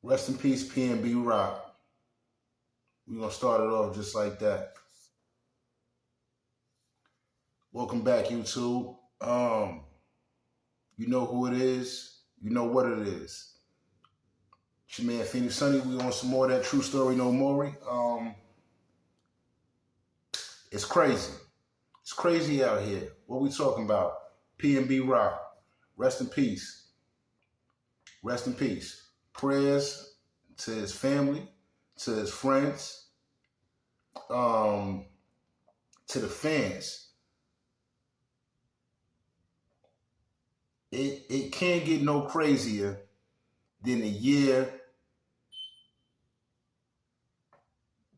Rest in peace, PNB Rock. We're going to start it off just like that. Welcome back, YouTube. You know who it is. You know what it is. It's your man, Phoenix Sunny. We on some more of that True Story No More. It's crazy. It's crazy out here. What we talking about? PNB Rock. Rest in peace. Rest in peace. Prayers to his family, to his friends, to the fans. It can't get no crazier than the year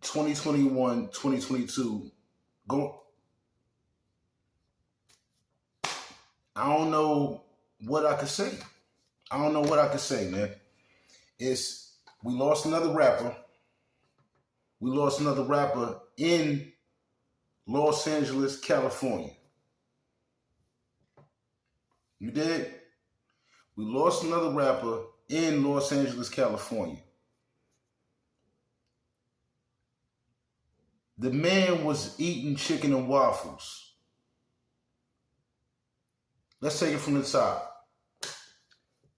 2021, 2022. I don't know what I could say. I don't know what I could say, man. We lost another rapper. We lost another rapper in Los Angeles, California. You did? We lost another rapper in Los Angeles, California. The man was eating chicken and waffles. Let's take it from the top.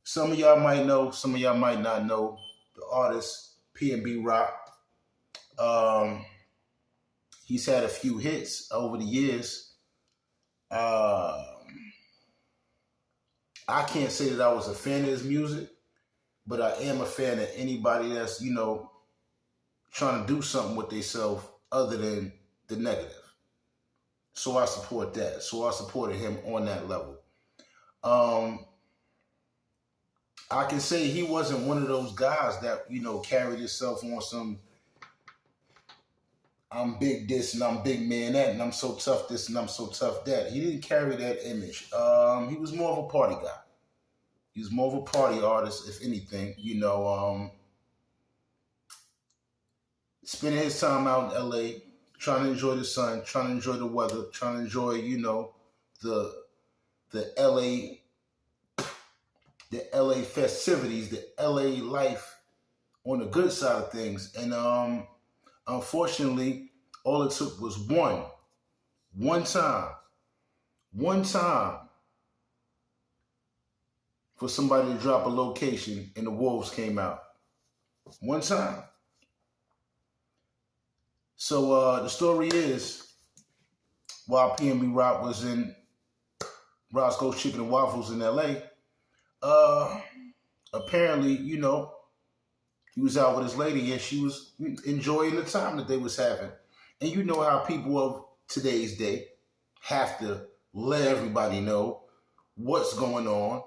Some of y'all might know, some of y'all might not know the artist PNB Rock. He's had a few hits over the years. I can't say that I was a fan of his music, but I am a fan of anybody that's, trying to do something with themselves other than the negative. So I support that. So I supported him on that level. I can say he wasn't one of those guys that, carried himself on some, I'm big this and I'm big man that and I'm so tough this and I'm so tough that. He didn't carry that image. He was more of a party guy. He was more of a party artist, if anything, spending his time out in LA, trying to enjoy the sun, trying to enjoy the weather, trying to enjoy, the LA festivities, the LA life on the good side of things. And unfortunately, all it took was one time for somebody to drop a location and the wolves came out. One time. So the story is, while PNB Rock was in Roscoes Chicken and Waffles in LA, apparently, he was out with his lady and she was enjoying the time that they was having. And you know how people of today's day have to let everybody know what's going on,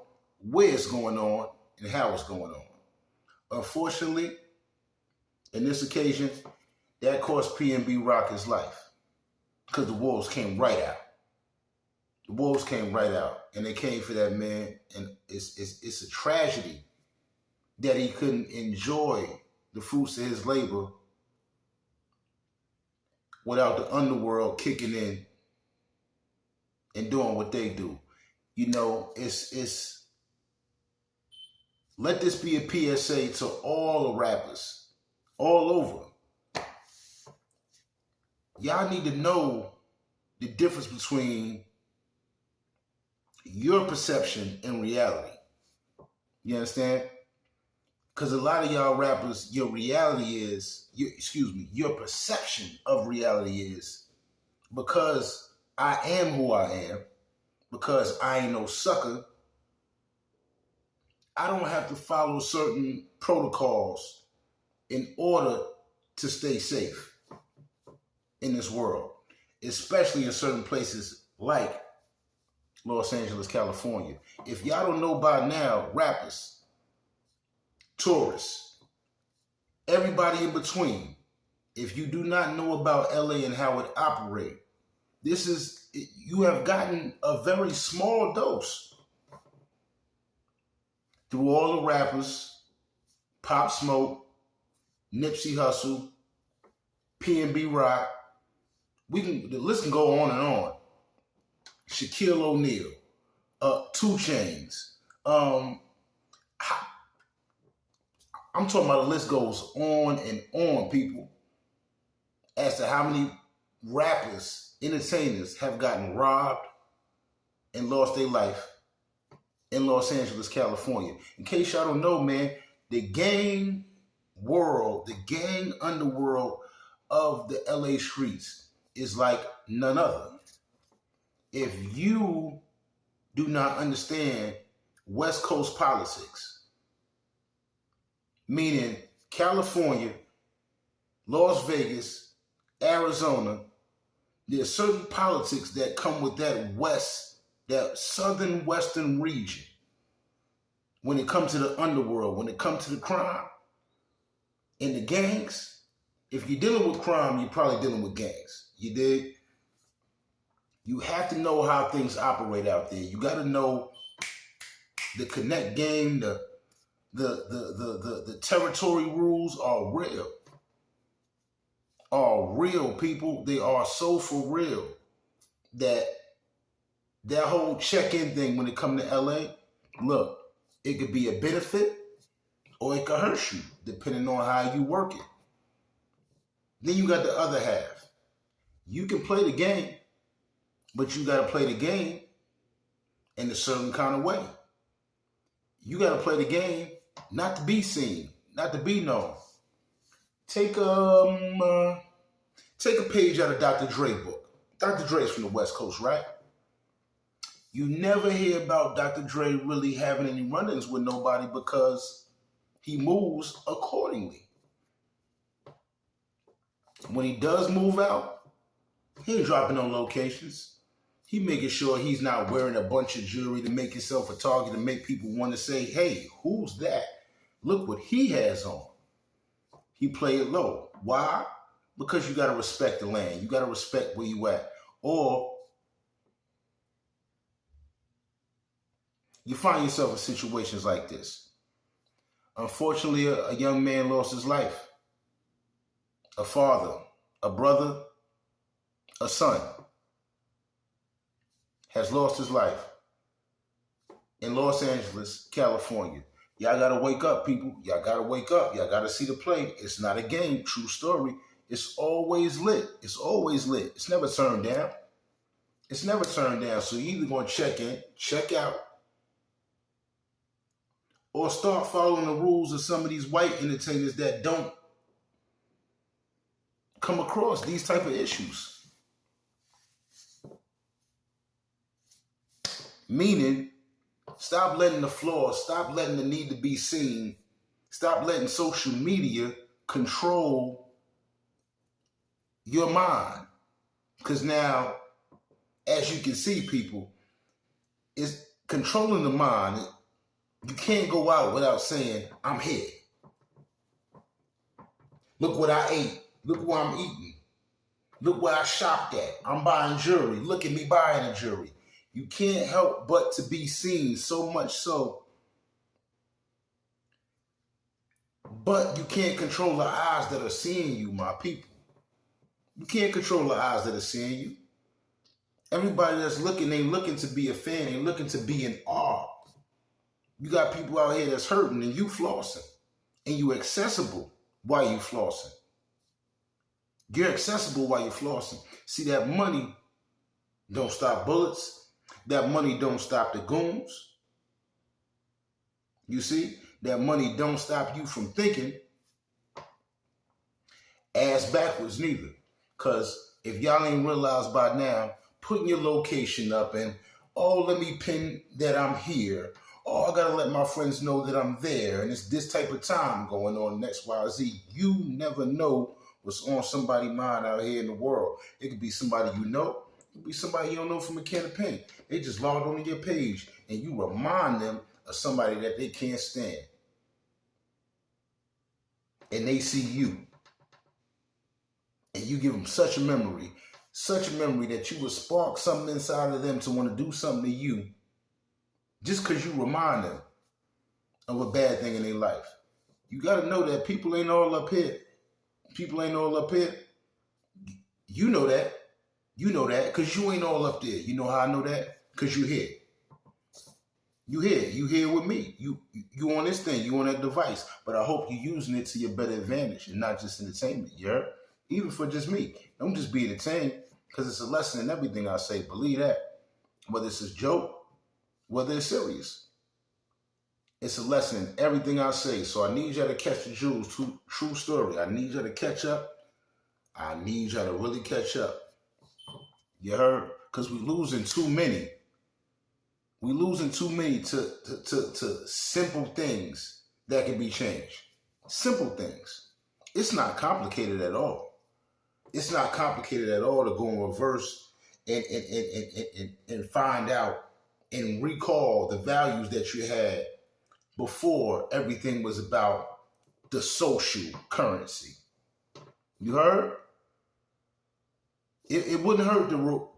where it's going on, and how it's going on. Unfortunately, in this occasion, that cost PNB Rock his life because the wolves came right out. The wolves came right out, and they came for that man, and it's a tragedy that he couldn't enjoy the fruits of his labor without the underworld kicking in and doing what they do. Let this be a PSA to all the rappers all over. Y'all need to know the difference between your perception and reality. You understand? Because a lot of y'all rappers, your perception of reality is, because I am who I am, because I ain't no sucker, I don't have to follow certain protocols in order to stay safe in this world, especially in certain places like Los Angeles, California. If y'all don't know by now, rappers, tourists, everybody in between, if you do not know about LA and how it operates, you have gotten a very small dose through all the rappers, Pop Smoke, Nipsey Hussle, PNB Rock. The list can go on and on. Shaquille O'Neal, 2 Chainz, I'm talking about the list goes on and on, people, as to how many rappers, entertainers have gotten robbed and lost their life in Los Angeles, California. In case y'all don't know, man, the gang world, the gang underworld of the LA streets is like none other. If you do not understand West Coast politics, meaning California, Las Vegas, Arizona, there's certain politics that come with that southern western region. When it comes to the underworld, when it comes to the crime and the gangs, if you're dealing with crime, you're probably dealing with gangs. You dig? You have to know how things operate out there. You got to know the connect game, the territory rules are real. Are real, people. They are so for real that whole check-in thing when it comes to LA, look, it could be a benefit or it could hurt you, depending on how you work it. Then you got the other half. You can play the game, but you got to play the game in a certain kind of way. You got to play the game not to be seen, not to be known. Take a page out of Dr. Dre book. Dr. Dre's from the West Coast, right? You never hear about Dr. Dre really having any run-ins with nobody because he moves accordingly. When he does move out, he ain't dropping on locations. He making sure he's not wearing a bunch of jewelry to make himself a target, to make people want to say, hey, who's that? Look what he has on. He play it low. Why? Because you got to respect the land. You got to respect where you at. Or you find yourself in situations like this. Unfortunately, a young man lost his life. A father, a brother, a son has lost his life in Los Angeles, California. Y'all got to wake up, people. Y'all got to wake up. Y'all got to see the play. It's not a game. True story. It's always lit. It's always lit. It's never turned down. It's never turned down. So you're either going to check in, check out, or start following the rules of some of these white entertainers that don't come across these type of issues. Meaning, stop letting the flaws, stop letting the need to be seen, stop letting social media control your mind. Because now, as you can see, people, it's controlling the mind. You can't go out without saying, I'm here. Look what I ate. Look what I'm eating. Look what I shopped at. I'm buying jewelry. Look at me buying a jewelry. You can't help but to be seen, so much so. But you can't control the eyes that are seeing you, my people. You can't control the eyes that are seeing you. Everybody that's looking ain't looking to be a fan, ain't looking to be in awe. You got people out here that's hurting and you flossing. And you accessible while you flossing. You're accessible while you're flossing. See, that money don't stop bullets. That money don't stop the goons. You see, that money don't stop you from thinking ass backwards neither. Because if y'all ain't realized by now, putting your location up and, oh, let me pin that I'm here. Oh, I got to let my friends know that I'm there. And it's this type of time going on in XYZ. You never know what's on somebody's mind out here in the world. It could be somebody you know. It could be somebody you don't know from a can of paint. They just logged on to your page and you remind them of somebody that they can't stand. And they see you. And you give them such a memory that you will spark something inside of them to want to do something to you just because you remind them of a bad thing in their life. You got to know that people ain't all up here. People ain't all up here. You know that. You know that because you ain't all up there. You know how I know that? Because you're here. You here with me. You on this thing, you on that device. But I hope you're using it to your better advantage and not just entertainment. You heard? Even for just me. Don't just be entertained, because it's a lesson in everything I say. Believe that. Whether it's a joke, whether it's serious. It's a lesson in everything I say. So I need y'all to catch the jewels. True story. I need y'all to catch up. I need y'all to really catch up. You heard? Because we losing too many. We losing too many to simple things that can be changed. Simple things. It's not complicated at all. It's not complicated at all to go in reverse and find out and recall the values that you had before everything was about the social currency. You heard? It wouldn't hurt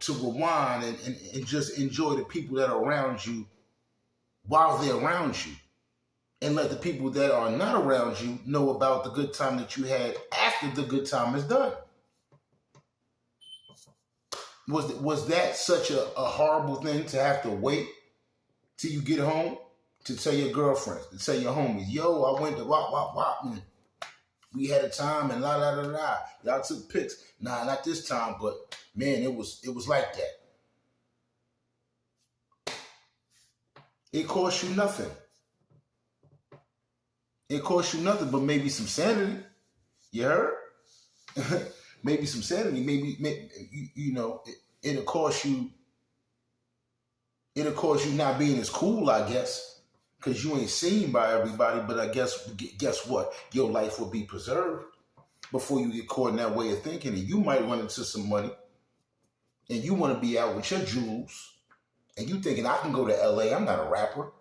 to rewind and just enjoy the people that are around you while they're around you. And let the people that are not around you know about the good time that you had after the good time is done. Was that such a horrible thing to have to wait till you get home to tell your girlfriends, to tell your homies, yo, I went to wop, and we had a time and la la la la. Y'all took pics. Nah, not this time, but man, it was like that. It cost you nothing. It cost you nothing, but maybe some sanity. You heard? Maybe some sanity. Maybe you know, it'll cost you. It'll cost you not being as cool, I guess, because you ain't seen by everybody. But I guess what? Your life will be preserved before you get caught in that way of thinking, and you might run into some money, and you want to be out with your jewels, and you thinking I can go to LA. I'm not a rapper.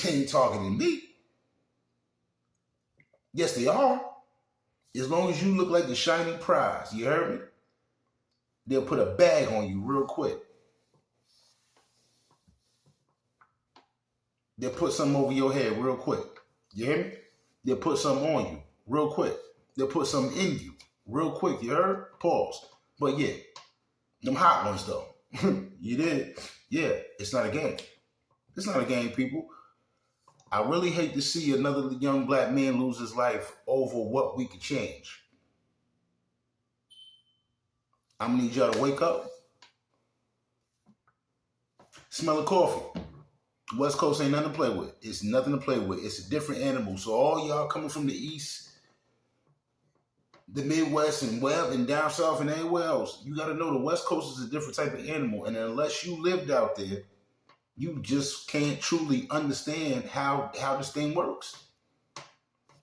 They ain't talking to me. Yes, they are. As long as you look like the shiny prize, you heard me? They'll put a bag on you real quick. They'll put something over your head real quick. You hear me? They'll put something on you real quick. They'll put something in you real quick. You heard? Pause. But yeah, them hot ones though. You did? Yeah, it's not a game. It's not a game, people. I really hate to see another young black man lose his life over what we could change. I'm gonna need y'all to wake up. Smell of coffee. West Coast ain't nothing to play with. It's nothing to play with. It's a different animal. So all y'all coming from the East, the Midwest, and down South and anywhere else, you got to know the West Coast is a different type of animal. And unless you lived out there, you just can't truly understand how this thing works.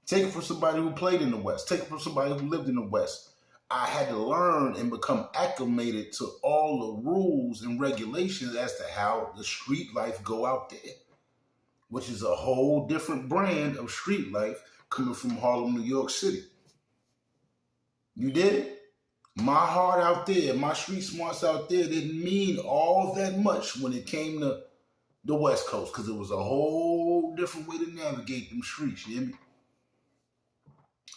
Take it from somebody who played in the West. Take it from somebody who lived in the West. I had to learn and become acclimated to all the rules and regulations as to how the street life go out there, which is a whole different brand of street life coming from Harlem, New York City. You did it? My heart out there, my street smarts out there didn't mean all that much when it came to the West Coast, because it was a whole different way to navigate them streets, you hear me?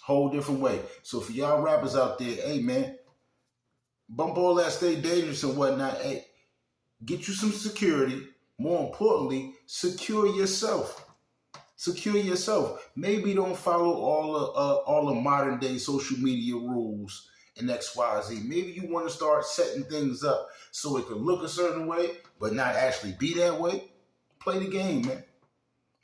Whole different way. So for y'all rappers out there, hey man, bump all that, stay dangerous and whatnot. Hey, get you some security. More importantly, secure yourself. Secure yourself. Maybe don't follow all the modern day social media rules and XYZ. Maybe you want to start setting things up so it could look a certain way, but not actually be that way. Play the game, man.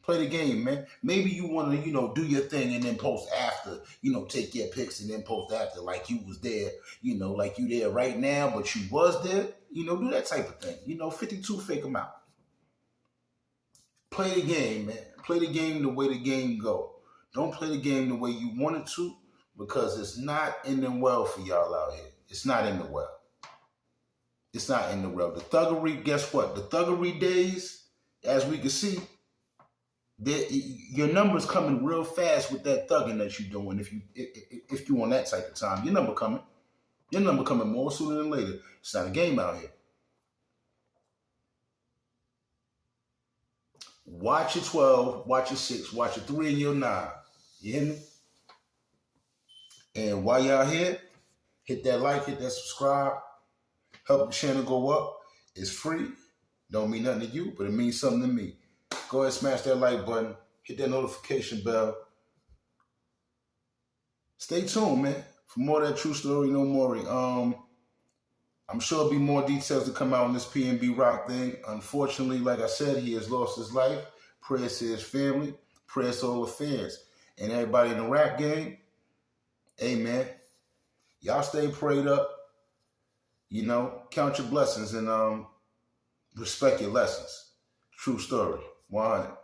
Play the game, man. Maybe you want to, do your thing and then post after, take your pics and then post after like you was there, like you there right now, but you was there, do that type of thing. 52 fake them out. Play the game, man. Play the game the way the game go. Don't play the game the way you want it to, because it's not ending well for y'all out here. It's not ending well. It's not ending well. The thuggery, guess what? The thuggery days, as we can see, your number's coming real fast with that thugging that you're doing. If you on that type of time, your number coming. Your number coming more sooner than later. It's not a game out here. Watch your 12, watch your 6, watch your 3 and your 9. You hear me? And while y'all here, hit that like, hit that subscribe. Help the channel go up. It's free. Don't mean nothing to you, but it means something to me. Go ahead, smash that like button, hit that notification bell. Stay tuned, man, for more of that True Story No More. I'm sure there'll be more details to come out on this PNB Rock thing. Unfortunately, like I said, he has lost his life. Prayers to his family. Prayers to all the fans. And everybody in the rap game, amen. Y'all stay prayed up. You know, count your blessings and respect your lessons. True story. 100.